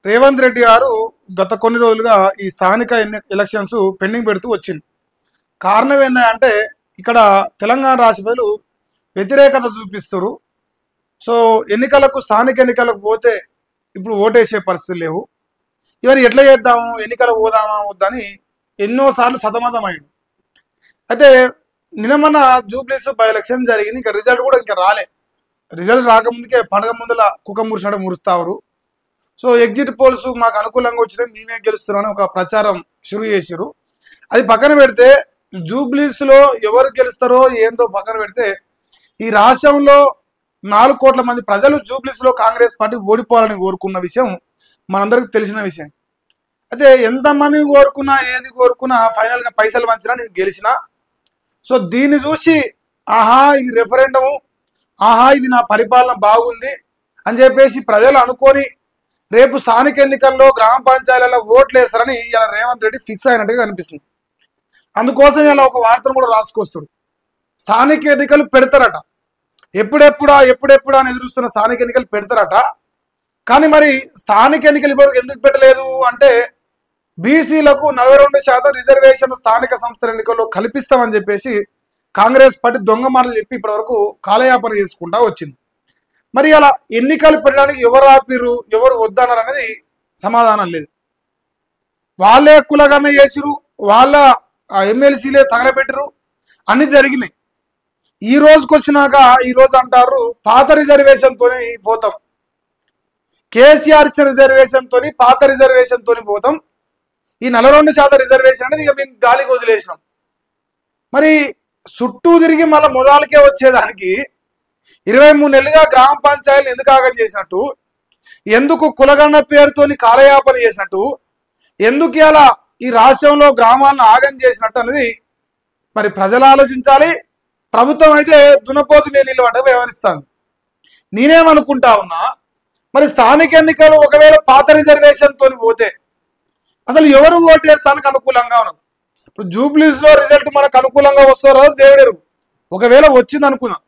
రేవంత్ రెడ్డి గారు గత కొన్ని రోజులుగా ఈ స్థానిక ఎలక్షన్స్ పెండింగ్ పెడుతూ వచ్చింది. కారణం ఏంటంటే ఇక్కడ తెలంగాణ రాష్ట్ర ప్రజలు వ్యతిరేకత చూపిస్తారు. సో ఎన్నికలకు స్థానిక ఎన్నికలకు పోతే ఇప్పుడు ఓటేసే పరిస్థితులు లేవు. ఇవన్నీ ఎట్లా చేద్దాము, ఎన్నికలకు పోదామా వద్దని ఎన్నోసార్లు సతమతమైంది. అయితే నిన్న జూబ్లీస్ బై ఎలక్షన్ జరిగింది. ఇంకా రిజల్ట్ కూడా ఇంకా రాలే. రిజల్ట్ రాకముందుకే పండుగ ముందల కుక్క మురిసినట్టు మురుస్తారు. సో ఎగ్జిట్ పోల్స్ మాకు అనుకూలంగా వచ్చినాయి, మేమే గెలుస్తున్నామని ఒక ప్రచారం షురూ చేశారు. అది పక్కన పెడితే జూబ్లీస్లో ఎవరు గెలుస్తారో ఏందో పక్కన పెడితే ఈ రాష్ట్రంలో 4 కోట్ల మంది ప్రజలు జూబ్లీస్లో కాంగ్రెస్ పార్టీ ఓడిపోవాలని కోరుకున్న విషయం మనందరికీ తెలిసిన విషయం. అయితే ఎంతమంది కోరుకున్నా ఏది కోరుకున్నా ఫైనల్గా పైసలు వంచినా నేను గెలిచిన. సో దీన్ని చూసి ఆహా ఇది రెఫరెండము, ఆహా ఇది నా పరిపాలన బాగుంది అని చెప్పేసి ప్రజలు అనుకొని రేపు స్థానిక ఎన్నికల్లో గ్రామ పంచాయతీలలో ఓట్లు వేస్తారని ఇలా రేవంత్ రెడ్డి ఫిక్స్ అయినట్టుగా కనిపిస్తుంది. అందుకోసం ఇలా ఒక వార్తను కూడా రాసుకొస్తాడు. స్థానిక ఎన్నికలు పెడతారట, ఎప్పుడెప్పుడా అని ఎదురుస్తున్న స్థానిక ఎన్నికలు పెడతారట. కానీ మరి స్థానిక ఎన్నికలు ఇప్పుడు ఎందుకు పెట్టలేదు అంటే బీసీలకు 42% రిజర్వేషన్ స్థానిక సంస్థల ఎన్నికల్లో కల్పిస్తామని చెప్పేసి కాంగ్రెస్ పార్టీ దొంగ మాటలు చెప్పి ఇప్పటివరకు కాలయాపన చేసుకుంటా వచ్చింది. మరి అలా ఎన్నికలు పెట్టడానికి ఎవరు ఆపిరు, ఎవరు వద్దన్నారు అనేది సమాధానం లేదు. వాళ్ళే కులగన్న చేసిరు, వాళ్ళ ఎమ్మెల్సీలే తగలబెట్టరు, అన్ని జరిగినాయి. ఈ రోజుకి వచ్చినాక ఈరోజు అంటారు పాత రిజర్వేషన్తో పోతాం, కేసీఆర్ ఇచ్చిన రిజర్వేషన్తో పాత రిజర్వేషన్తో పోతాం, ఈ 42% రిజర్వేషన్ అనేది ఇక మేము గాలికి వదిలేసినాం. మరి చుట్టూ తిరిగి మళ్ళీ మొదలకే వచ్చేదానికి 23 నెలలుగా గ్రామ పంచాయతీలు ఎందుకు ఆగం చేసినట్టు, ఎందుకు కులగన్న పేరుతోని కాలయాపన చేసినట్టు, ఎందుకు ఇలా ఈ రాష్ట్రంలో గ్రామాలను ఆగం చేసినట్టు అనేది మరి ప్రజలు ఆలోచించాలి. ప్రభుత్వం అయితే దునపోతు మీద నిలబడ్డ వ్యవహరిస్తాను. నేనేమనుకుంటా ఉన్నా, మరి స్థానిక ఎన్నికలు ఒకవేళ పాత రిజర్వేషన్తో పోతే అసలు ఎవరు ఓటు వేస్తానికి అనుకూలంగా ఉన్నారు. ఇప్పుడు జూబ్లీస్లో రిజల్ట్ మనకు అనుకూలంగా వస్తారో దేవుడెరు. ఒకవేళ వచ్చింది అనుకున్నాం,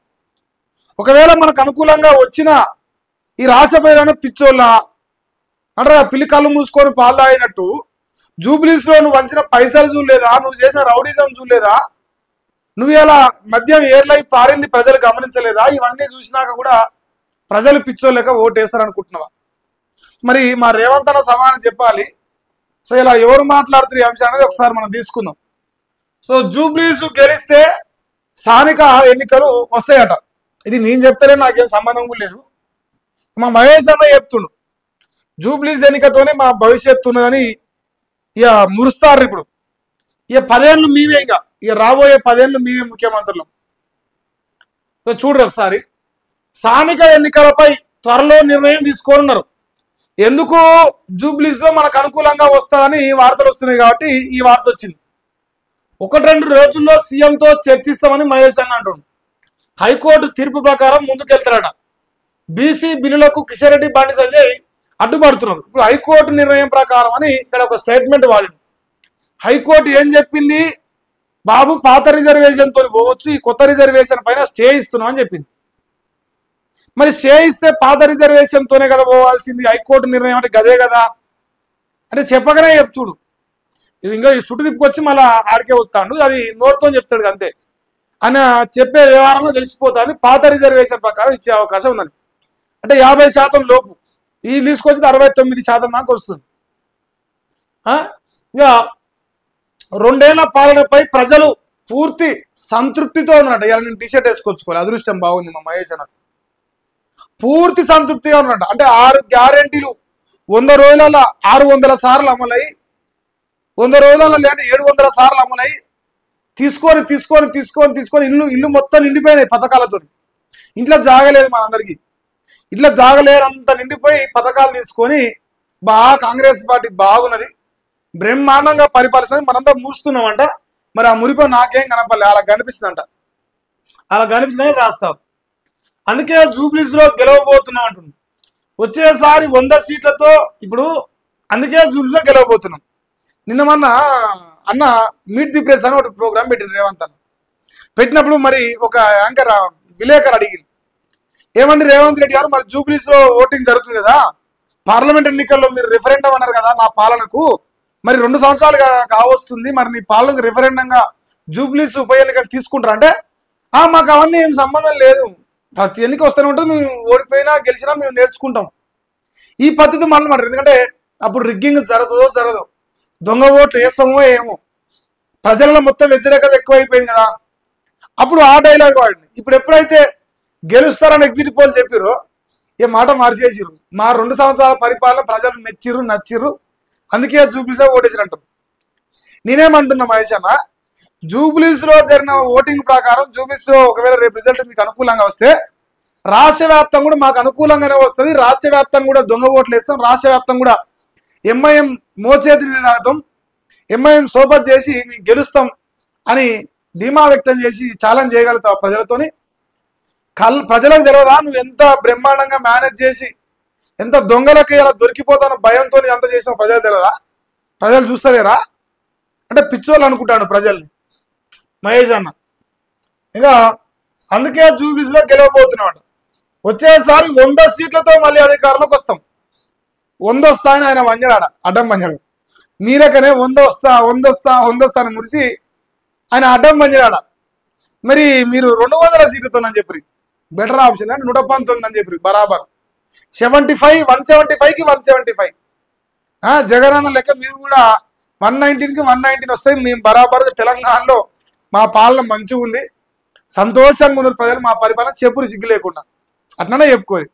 ఒకవేళ మనకు అనుకూలంగా వచ్చిన ఈ రాష్ట్ర ప్రజలను పిచ్చోళ్ళ అంటే పిల్లి కళ్ళు మూసుకొని పాలు తాగినట్టు జూబ్లీస్లో నువ్వు వంచిన పైసలు చూడలేదా, నువ్వు చేసిన రౌడీజం చూడలేదా, నువ్వు ఇలా మద్యం ఏర్లై పారింది ప్రజలు గమనించలేదా, ఇవన్నీ చూసినాక కూడా ప్రజలు పిచ్చోళ్ళక ఓటు వేస్తారనుకుంటున్నావా? మరి మా రేవంత్ అన్న సమాధానం చెప్పాలి. సో ఇలా ఎవరు మాట్లాడుతున్న ఈ అంశం అనేది ఒకసారి మనం తీసుకుందాం. సో జూబ్లీస్ గెలిస్తే స్థానిక ఎన్నికలు వస్తాయట. ఇది నేను చెప్తేనే నాకేం సంబంధం కూడా లేదు. మా మహేష్ అన్న చెప్తుండు జూబ్లీస్ ఎన్నికతోనే మా భవిష్యత్తు ఉన్నదని ఇక మురుస్తారు. ఇప్పుడు ఇక 10 ఏళ్ళు మేమే, ఇక రాబోయే 10 ఏళ్ళు మేమే ముఖ్యమంత్రులు. చూడరు ఒకసారి స్థానిక ఎన్నికలపై త్వరలో నిర్ణయం తీసుకోనున్నారు. ఎందుకు జూబ్లీస్లో మనకు అనుకూలంగా వస్తుందని వార్తలు వస్తున్నాయి కాబట్టి ఈ వార్త వచ్చింది. 1-2 రోజుల్లో సీఎంతో చర్చిస్తామని మహేష్ అన్న అంటుండు. హైకోర్టు తీర్పు ప్రకారం ముందుకెళ్తారట. బీసీ బిల్లులకు కిషన్ రెడ్డి, బండి సంజయ్ అడ్డుపడుతున్నారు. ఇప్పుడు హైకోర్టు నిర్ణయం ప్రకారం అని ఇక్కడ ఒక స్టేట్మెంట్ వాడింది. హైకోర్టు ఏం చెప్పింది, బాబు పాత రిజర్వేషన్తో పోవచ్చు, ఈ కొత్త రిజర్వేషన్ పైన స్టే ఇస్తున్నాం అని చెప్పింది. మరి స్టే ఇస్తే పాత రిజర్వేషన్తోనే కదా పోవాల్సింది, హైకోర్టు నిర్ణయం అంటే గదే కదా అంటే చెప్పగానే చెప్తుడు. ఇది ఇంకా ఈ చుట్టు తిప్పుకొచ్చి మళ్ళీ ఆడికే వస్తాడు, అది నోరుతో చెప్తాడు అంతే అని చెప్పే వ్యవహారంలో తెలిసిపోతుంది. పాత రిజర్వేషన్ ప్రకారం ఇచ్చే అవకాశం ఉందని అంటే 50% లోపు, ఈ తీసుకొచ్చి 69% దాకా వస్తుంది. ఇక 2 ఏళ్ల పాలనపై ప్రజలు పూర్తి సంతృప్తితో ఉన్నట్టు. ఇలా నేను టీషర్ట్ వేసుకొచ్చుకోవాలి, అదృష్టం బాగుంది మా మహేష్ అన్న. పూర్తి సంతృప్తిగా ఉన్నట్టు అంటే 6 గ్యారెంటీలు 100 రోజులలో 600 సార్లు అమలై, 100 రోజులలో లేదా 700 సార్లు అమలై తీసుకొని ఇల్లు మొత్తం నిండిపోయినాయి పథకాలతో. ఇంట్లో జాగలేదు మనందరికీ, ఇట్లా జాగలేరంత నిండిపోయి పథకాలు తీసుకొని కాంగ్రెస్ పార్టీ బాగున్నది, బ్రహ్మాండంగా పరిపాలిస్తుంది, మనంతా మూస్తున్నామంట. మరి ఆ మురిపో నాకేం కనపడలే, అలా కనిపిస్తుందంట. అలా కనిపిస్తుందని రాస్తావు. అందుకే జూబ్లీస్లో గెలవబోతున్నాం అంటున్నాం. వచ్చేసారి 100 సీట్లతో ఇప్పుడు అందుకే జూబ్లీస్లో గెలవబోతున్నాం. నిన్న అన్న మీట్ ది ప్రెస్ అని ఒక ప్రోగ్రామ్ పెట్టింది రేవంత్ అన్న. పెట్టినప్పుడు మరి ఒక యాంకర్ విలేకరు అడిగింది, ఏమండి రేవంత్ రెడ్డి గారు మరి జూబ్లీస్లో ఓటింగ్ జరుగుతుంది కదా, పార్లమెంట్ ఎన్నికల్లో మీరు రిఫరెండం అన్నారు కదా నా పాలనకు, మరి 2 సంవత్సరాలు కావస్తుంది, మరి నీ పాలనకు రిఫరెండంగా జూబ్లీస్ ఉప ఎన్నికలు తీసుకుంటారా అంటే మాకు అవన్నీ ఏం సంబంధం లేదు, ప్రతి ఎన్నిక వస్తూనే ఉంటుంది, మేము ఓడిపోయినా గెలిచినా మేము నేర్చుకుంటాం. ఈ పద్ధతి మళ్ళీ మాట. ఎందుకంటే అప్పుడు రిగ్గింగ్ జరగదో దొంగ ఓట్లు వేస్తామో ఏమో, ప్రజల్లో మొత్తం వ్యతిరేకత ఎక్కువైపోయింది కదా, అప్పుడు ఆ డైలాగ్ వాడిని. ఇప్పుడు ఎప్పుడైతే గెలుస్తారని ఎగ్జిట్ పోల్ చెప్పిరో ఏ మాట మార్చేసిరు. మా 2 సంవత్సరాల పరిపాలన ప్రజలు మెచ్చిర్రు నచ్చిర్రు, అందుకే జూబ్లీస్లో ఓటేసినట్టు. నేనేమంటున్నా మహేష్ అన్న, జూబ్లీస్ లో జరిగిన ఓటింగ్ ప్రకారం జూబ్లీస్ లో ఒకవేళ రేపు రిజల్ట్ మీకు అనుకూలంగా వస్తే రాష్ట్ర వ్యాప్తంగా కూడా మాకు అనుకూలంగానే వస్తుంది, రాష్ట్ర వ్యాప్తంగా కూడా దొంగ ఓట్లు వేస్తాం, రాష్ట్ర వ్యాప్తంగా కూడా ఎంఐఎం మోచేతి నినాదం ఎంఐఎం సోబత్ చేసి మేము గెలుస్తాం అని ధీమా వ్యక్తం చేసి ఛాలెంజ్ చేయగలుగుతావు ప్రజలతోని. ప్రజలకు తెలియదా నువ్వు ఎంత బ్రహ్మాండంగా మేనేజ్ చేసి ఎంత దొంగలకి ఇలా దొరికిపోతాను భయంతో అంత చేసిన ప్రజలు తెలియదా? ప్రజలు చూస్తలేరా అంటే పిచ్చోళ్ళు అనుకుంటాను ప్రజల్ని మహేష్ అన్న. ఇంకా అందుకే జూబ్లీస్ లో గెలవబోతున్నాడు. వచ్చేసారి 100 సీట్లతో మళ్ళీ అధికారంలోకి వస్తాం. 100 వస్తాయని ఆయన వంజాడు, అడ్డం వంజాడు. మీరకనే 100 వస్తా అని మురిసి ఆయన అడ్డం వంజాడు. మరి మీరు 200 సీట్లతోనని చెప్పి బెటర్ ఆప్షన్ అంటే 119 అని చెప్పి బరాబర్ 75 175కి 175. జగనన్న లెక్క మీరు కూడా 119కి 119 వస్తాయి. మేము బరాబర్గా తెలంగాణలో మా పాలన మంచిగా ఉంది, సంతోషంగా ఉన్నారు ప్రజలు, మా పరిపాలన చెప్పులు సిగ్గు లేకుండా అట్లనే చెప్పుకోరు.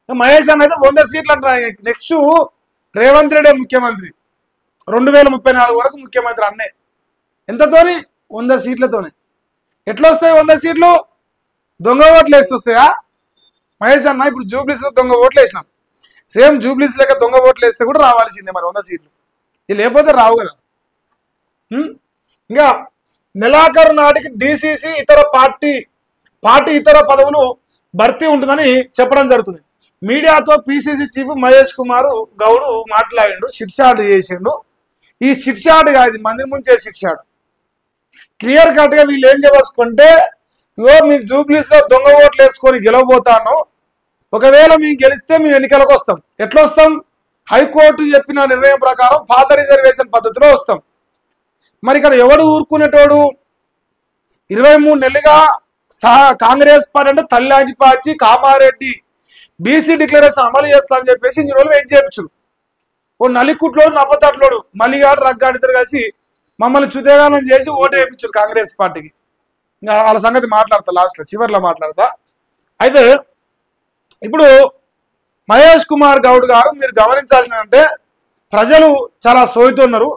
మహేష్ అన్న అయితే 100 సీట్లు అంటారు. నెక్స్ట్ రేవంత్ రెడ్డి ముఖ్యమంత్రి 2034 వరకు ముఖ్యమంత్రి అన్నే. ఎంతతోని? 100 సీట్లతోని. ఎట్లా వస్తాయి 100 సీట్లు? దొంగ ఓట్లు వేసి వస్తాయా మహేష్ అన్న? ఇప్పుడు జూబ్లీస్ లో దొంగ ఓట్లు వేసినాం, సేమ్ జూబ్లీస్ లెక్క దొంగ ఓట్లు వేస్తే కూడా రావాల్సిందే మరి 100 సీట్లు. ఇది లేకపోతే రావు కదా. ఇంకా నెలాఖరు నాటికి డిసిసి ఇతర పార్టీ ఇతర పదవులు భర్తీ ఉంటుందని చెప్పడం జరుగుతుంది. మీడియాతో పిసిసి చీఫ్ మహేష్ కుమార్ గౌడ్ మాట్లాడిండు, షిట్ చేసిండు. ఈ షిట్ కాదు, మంది ముంచే షిట్. క్లియర్ కట్ గా వీళ్ళు ఏం చెప్పేసుకుంటే, ఇగో మీకు జూబ్లీస్ లో దొంగ ఓట్లు వేసుకొని గెలవబోతాను, ఒకవేళ మేము గెలిస్తే మేము ఎన్నికలకు వస్తాం. ఎట్లా వస్తాం? హైకోర్టు చెప్పిన నిర్ణయం ప్రకారం పాత రిజర్వేషన్ పద్ధతిలో వస్తాం. మరి ఇక్కడ ఎవడు ఊరుకునేటోడు? 23 నెలలుగా కాంగ్రెస్ పార్టీ అంటే తల్లాంటి పార్టీ కామారెడ్డి బీసీ డిక్లరేషన్ అమలు చేస్తా అని చెప్పేసి ఇన్ని రోజులు వెయిట్ చేయించు. ఓ నలికుట్లోడు నప్పతట్లోడు మలిగాడు రగ్గాడిద్దరు కలిసి మమ్మల్ని చుదేగానం చేసి ఓటు వేయించారు కాంగ్రెస్ పార్టీకి. ఇంకా వాళ్ళ సంగతి మాట్లాడతా లాస్ట్లో చివరిలో మాట్లాడతా. అయితే ఇప్పుడు మహేష్ కుమార్ గౌడ్ గారు మీరు గమనించాల్సిందంటే, ప్రజలు చాలా సోయుతున్నారు,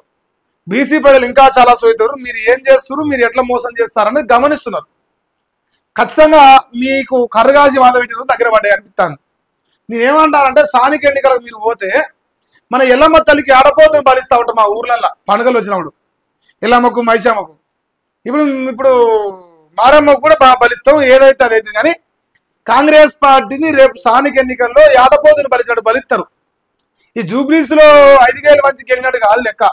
బీసీ ప్రజలు ఇంకా చాలా సోయుతున్నారు. మీరు ఏం చేస్తున్నారు, మీరు ఎట్లా మోసం చేస్తారనేది గమనిస్తున్నారు. ఖచ్చితంగా మీకు కర్రగాసి వాద పెట్టిన దగ్గర పడ్డాయి అనిపిస్తాను. నేనేమంటానంటే, స్థానిక ఎన్నికలకు మీరు పోతే మన ఎల్లమ్మ తల్లికి ఆడపోతే బలిస్తూ ఉంటాం మా ఊర్లల్లో పండుగలు వచ్చినప్పుడు, ఎల్లమ్మకు మైసమ్మకు. ఇప్పుడు మారమ్మకు కూడా బాగా బలిస్తాం, ఏదైతే అదైతే. కానీ కాంగ్రెస్ పార్టీని రేపు స్థానిక ఎన్నికల్లో ఆడపోతుని బలిచినట్టు బలిస్తారు. ఈ జూబ్లీస్ లో 5,000 మంది గెలిచినట్టు కాదు లెక్క,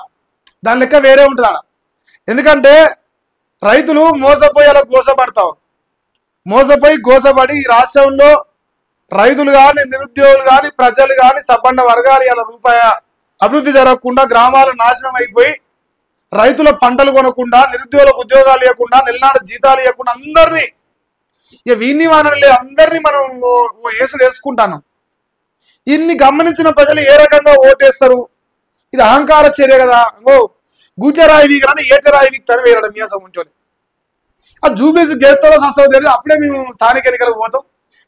దాని లెక్క వేరే ఉంటుంది ఆడ. ఎందుకంటే రైతులు మోసపోయి అలా గోసపడతారు, మోసపోయి గోసపడి ఈ రాష్ట్రంలో రైతులు కానీ నిరుద్యోగులు కానీ ప్రజలు కానీ సబ్బండ వర్గాలు ఇలా రూపాయ అభివృద్ధి జరగకుండా గ్రామాలు నాశనం అయిపోయి రైతుల పంటలు కొనకుండా నిరుద్యోగులకు ఉద్యోగాలు ఇవ్వకుండా నెలనాడు జీతాలు ఇవ్వకుండా అందరినీ వీన్ని వానలే అందరినీ మనం ఏసులు వేసుకుంటాను. ఇన్ని గమనించిన ప్రజలు ఏ రకంగా ఓటేస్తారు? ఇది అహంకార చర్య కదా. గుడ్డరాయి వీగరాని ఏటరాయి వీక్తాను వేయడం మీసం ఉంచోని. ఆ జూబ్లీస్ గెలుస్తారో సస్తారో తెలియదు, అప్పుడే మేము స్థానిక ఎన్నికలకు పోతాం,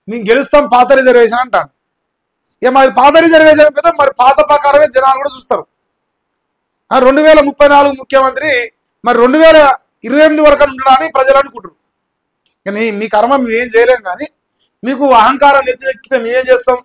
మేము గెలుస్తాం పాత రిజర్వేషన్ అంటాను. ఇక మరి పాత రిజర్వేషన్ మీద మరి పాత ప్రకారమే జనాలు కూడా చూస్తారు. 2034 ముఖ్యమంత్రి మరి 2028 వరకు ఉండడాన్ని ప్రజలు అనుకుంటారు. కానీ మీ కర్మ మేమేం చేయలేం, కానీ మీకు అహంకారం ఎత్తితే మేమేం చేస్తాం?